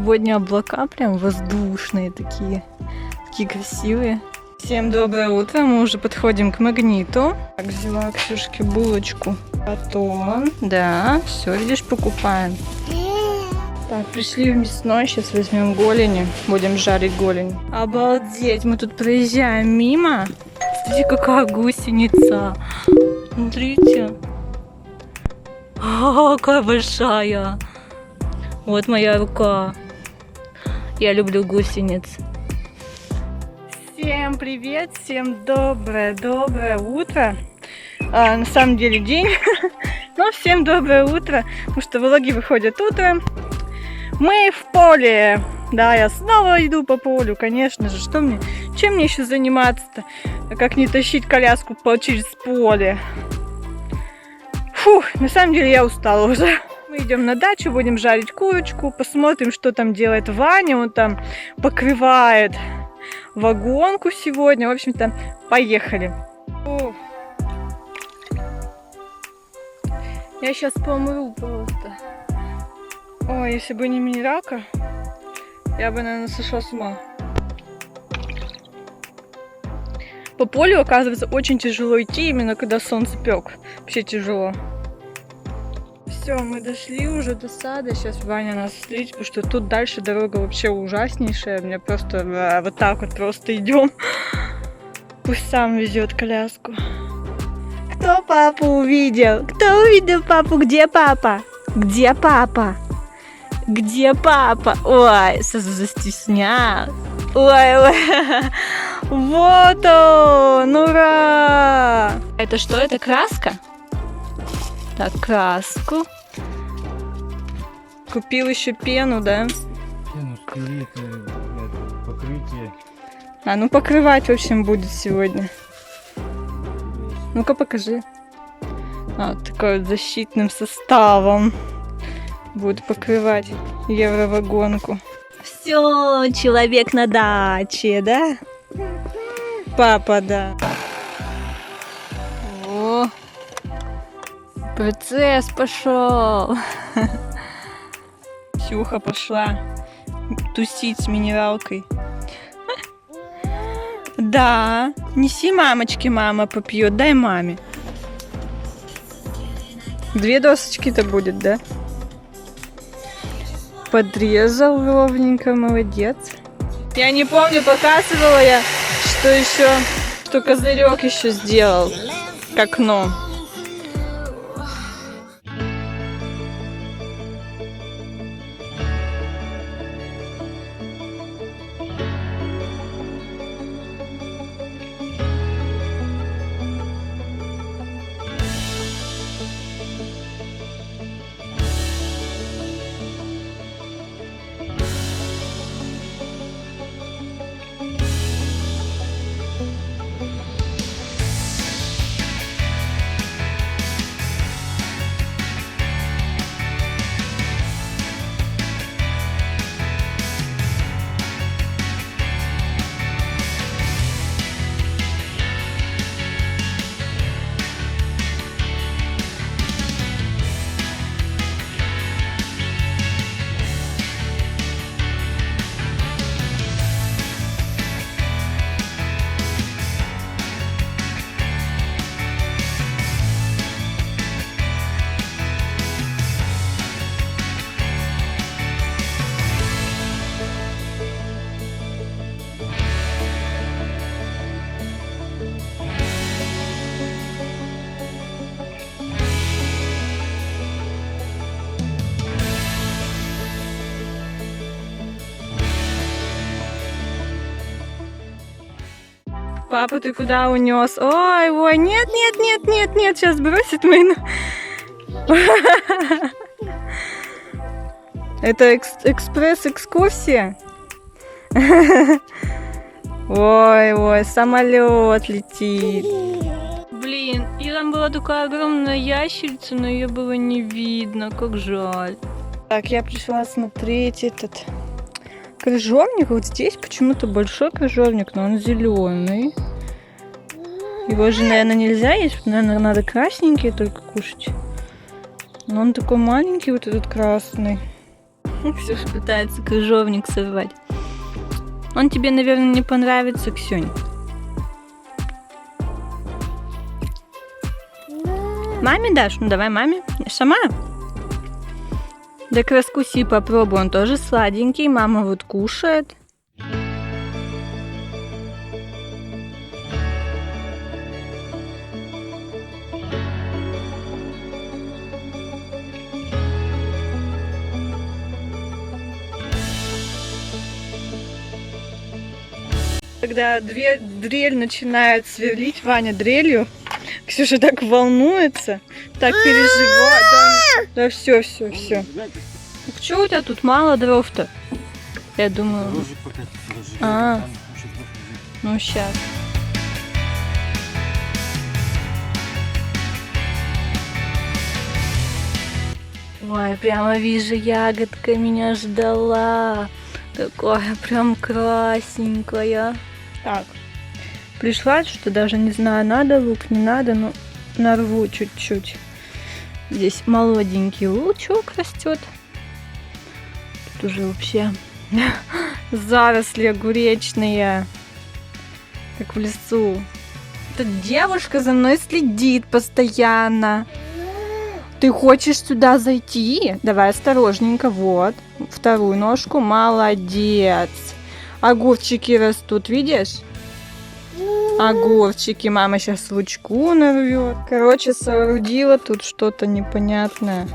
Сегодня облака прям воздушные такие красивые. Всем доброе утро, мы уже подходим к Магниту. Так, взяла Ксюшке булочку, батон, да, все, видишь, покупаем. Так, пришли в мясной, сейчас возьмем голени, будем жарить голень. Обалдеть, мы тут проезжаем мимо. Смотрите, какая гусеница. Смотрите. Какая большая. Вот моя рука. Я люблю гусениц. Всем привет, всем доброе утро. На самом деле день, но всем доброе утро, потому что влоги выходят утром. Мы в поле. Да, я снова иду по полю, конечно же. Чем мне еще заниматься-то? Как не тащить коляску через поле? Фух, на самом деле я устала уже. Мы идем на дачу, будем жарить курочку, посмотрим, что там делает Ваня. Он там покрывает вагонку сегодня. В общем-то, поехали. Фух. Я сейчас помру просто. Ой, если бы не минералка, я бы, наверное, сошла с ума. По полю, оказывается, очень тяжело идти, именно когда солнце пек. Вообще тяжело. Все, мы дошли уже до сада. Сейчас Ваня нас встретит, потому что тут дальше дорога вообще ужаснейшая. Мне просто вот так вот просто идем. Пусть сам везет коляску. Кто папу увидел? Кто увидел папу? Где папа? Где папа? Где папа? Ой, сразу застеснял. Ой. Вот он! Ура! Это что? Это краска? Так, краску. Купил еще пену, да? Пену, скелет, покрытие. Ну покрывать, в общем, будет сегодня. Ну-ка покажи. Вот такой вот защитным составом. Буду покрывать евровагонку. Все, человек на даче, да? Папа, да. О, процесс пошел. Ксюха пошла тусить с минералкой. Да, неси мамочке, мама попьет, дай маме. 2 досочки-то будет, да? Подрезал ровненько, молодец. Я не помню, показывала я, что козырек еще сделал к окну. Папа, ты куда унес? Ой, нет, сейчас бросит мою. Это экспресс-экскурсия? Ой, самолет летит. Блин, и там была такая огромная ящерица, но ее было не видно, как жаль. Так, я пришла смотреть этот крыжовник. Вот здесь почему-то большой крыжовник, но он зеленый. Его же, наверное, нельзя есть. Наверное, надо красненькие только кушать. Но он такой маленький, вот этот красный. Ксюша пытается крыжовник сорвать. Он тебе, наверное, не понравится, Ксюнь. Маме дашь? Ну давай маме. Сама? Так раскуси, попробуй. Он тоже сладенький. Мама вот кушает. Когда дрель начинает сверлить, Ваня дрелью, Ксюша так волнуется, так переживает. Да все. Чего у тебя тут мало дров-то? Я думаю... Ну сейчас. Ой, прямо вижу, ягодка меня ждала. Такая прям красненькая. Так, пришла, что даже не знаю, надо лук, не надо, но нарву чуть-чуть. Здесь молоденький лучок растет. Тут уже вообще заросли огуречные, как в лесу. Эта девушка за мной следит постоянно. Ты хочешь сюда зайти? Давай осторожненько, вот. Вторую ножку, молодец. Огурчики растут, видишь? Огурчики. Мама сейчас лучку нарвет. Короче, соорудила тут что-то непонятное.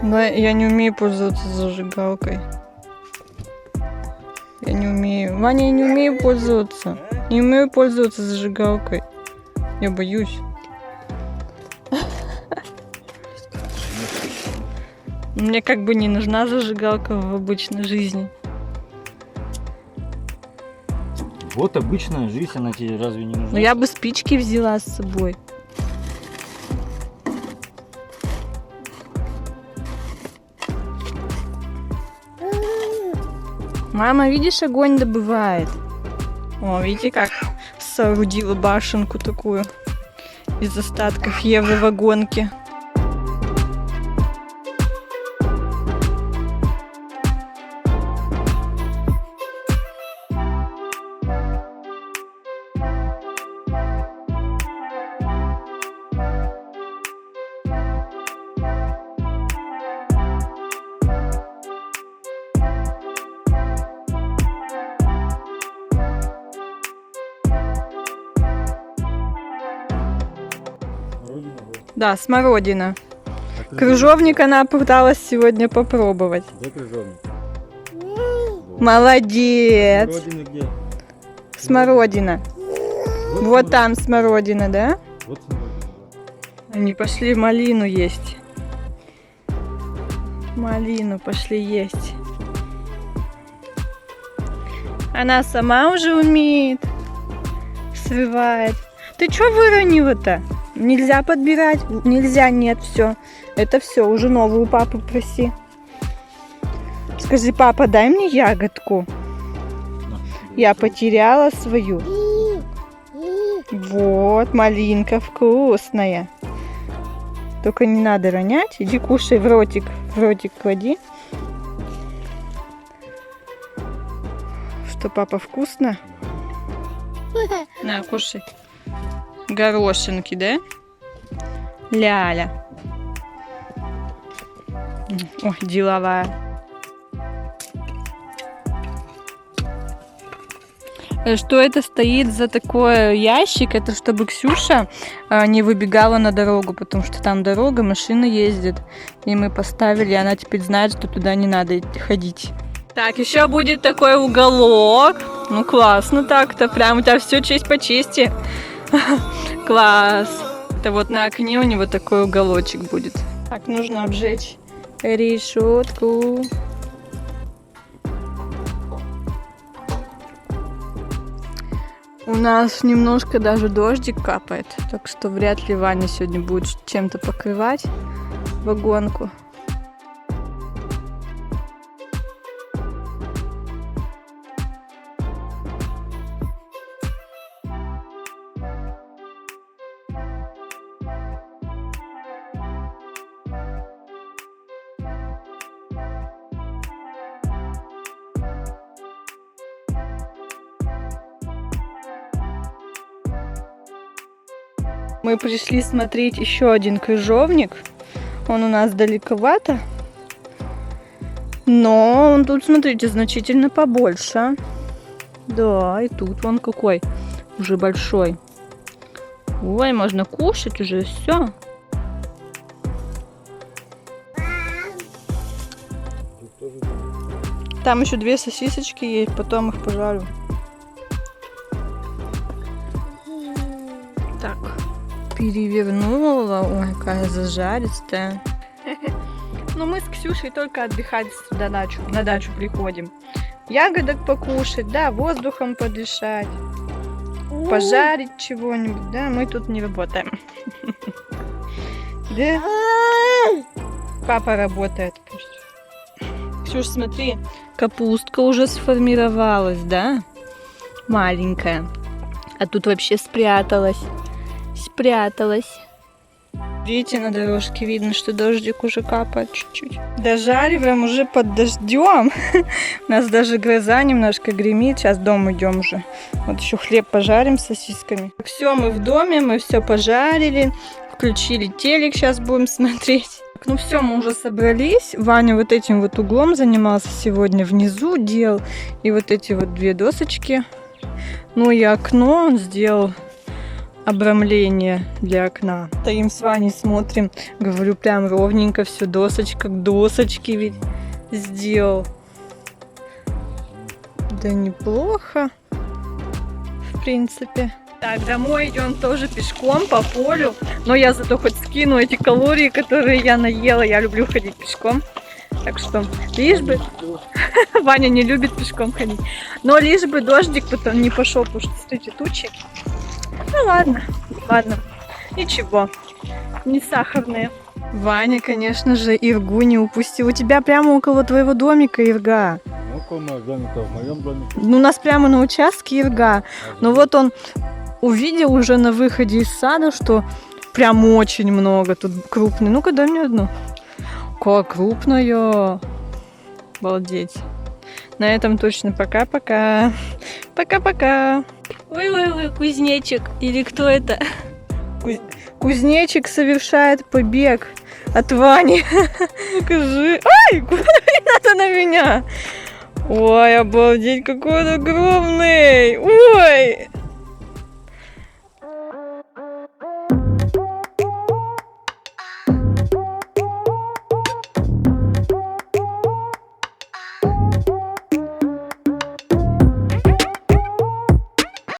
Но я не умею пользоваться зажигалкой. Я не умею. Ваня, я не умею пользоваться. Не умею пользоваться зажигалкой. Я боюсь. Мне как бы не нужна зажигалка в обычной жизни. Вот обычная жизнь, она тебе разве не нужна? Но я бы спички взяла с собой. Мама, видишь, огонь добывает. О, видите, как соорудила башенку такую из остатков евровагонки. Да, смородина. Крыжовник она пыталась сегодня попробовать. Где крыжовник? Молодец. Смородина где? Смородина. Вот там смородина, да? Вот смородина. Они пошли малину есть. Малину пошли есть. Она сама уже умеет. Срывает. Ты что выронила-то? Нельзя подбирать? Нельзя, нет, все. Это все, уже новую папу проси. Скажи, папа, дай мне ягодку. Я потеряла свою. Вот, малинка вкусная. Только не надо ронять. Иди кушай в ротик. В ротик клади. Что, папа, вкусно? На, кушай. Горошинки, да? Ляля. Ой, деловая. Что это стоит за такой ящик? Это чтобы Ксюша не выбегала на дорогу, потому что там дорога, машина ездит. И мы поставили, она теперь знает, что туда не надо ходить. Так, еще будет такой уголок. Ну, классно так-то. Прям у тебя все честь по чести. Класс. Это вот на окне у него такой уголочек будет. Так, нужно обжечь решетку. У нас немножко даже дождик капает, так что вряд ли Ваня сегодня будет чем-то покрывать вагонку. Мы пришли смотреть еще один крыжовник. Он у нас далековато. Но он тут, смотрите, значительно побольше. Да, и тут вон какой. Уже большой. Ой, можно кушать уже, все. Там еще 2 сосисочки есть, потом их пожарю. Так, перевернула. Ой, какая зажаристая. Но мы с Ксюшей только отдыхать на дачу приходим. Ягодок покушать, да, воздухом подышать, пожарить чего-нибудь, да, мы тут не работаем. Да? Папа работает. Ксюш, смотри, капустка уже сформировалась, да? Маленькая. А тут вообще спряталась. Видите, на дорожке видно, что дождик уже капает чуть-чуть. Дожариваем уже под дождем. У нас даже гроза немножко гремит. Сейчас дома идем уже. Вот еще хлеб пожарим с сосисками. Все, мы в доме, мы все пожарили. Включили телек, сейчас будем смотреть. Ну все, мы уже собрались. Ваня вот этим вот углом занимался сегодня, внизу делал. И вот эти вот 2 досочки. Ну и окно он сделал. Обрамление для окна. Стоим с Ваней, смотрим. Говорю, прям ровненько все, досочка к досочке ведь сделал. Да неплохо, в принципе. Так, домой идем тоже пешком по полю. Но я зато хоть скину эти калории, которые я наела. Я люблю ходить пешком. Так что лишь бы... Ваня не любит пешком ходить. Но лишь бы дождик потом не пошел, потому что, смотрите, тучи. Ну ладно, ничего, не сахарные. Ваня, конечно же, иргу не упустил. У тебя прямо около твоего домика ирга. Около моего домика, в моем домике. Ну, у нас прямо на участке ирга. Но вот он увидел уже на выходе из сада, что прям очень много тут крупный. Ну-ка, дай мне одну. Как крупная. Обалдеть. На этом точно пока-пока. Пока-пока. Ой-ой-ой, кузнечик. Или кто это? Кузнечик совершает побег от Вани. Покажи. Ай, куда надо на меня? Ой, обалдеть, какой он огромный. Ой.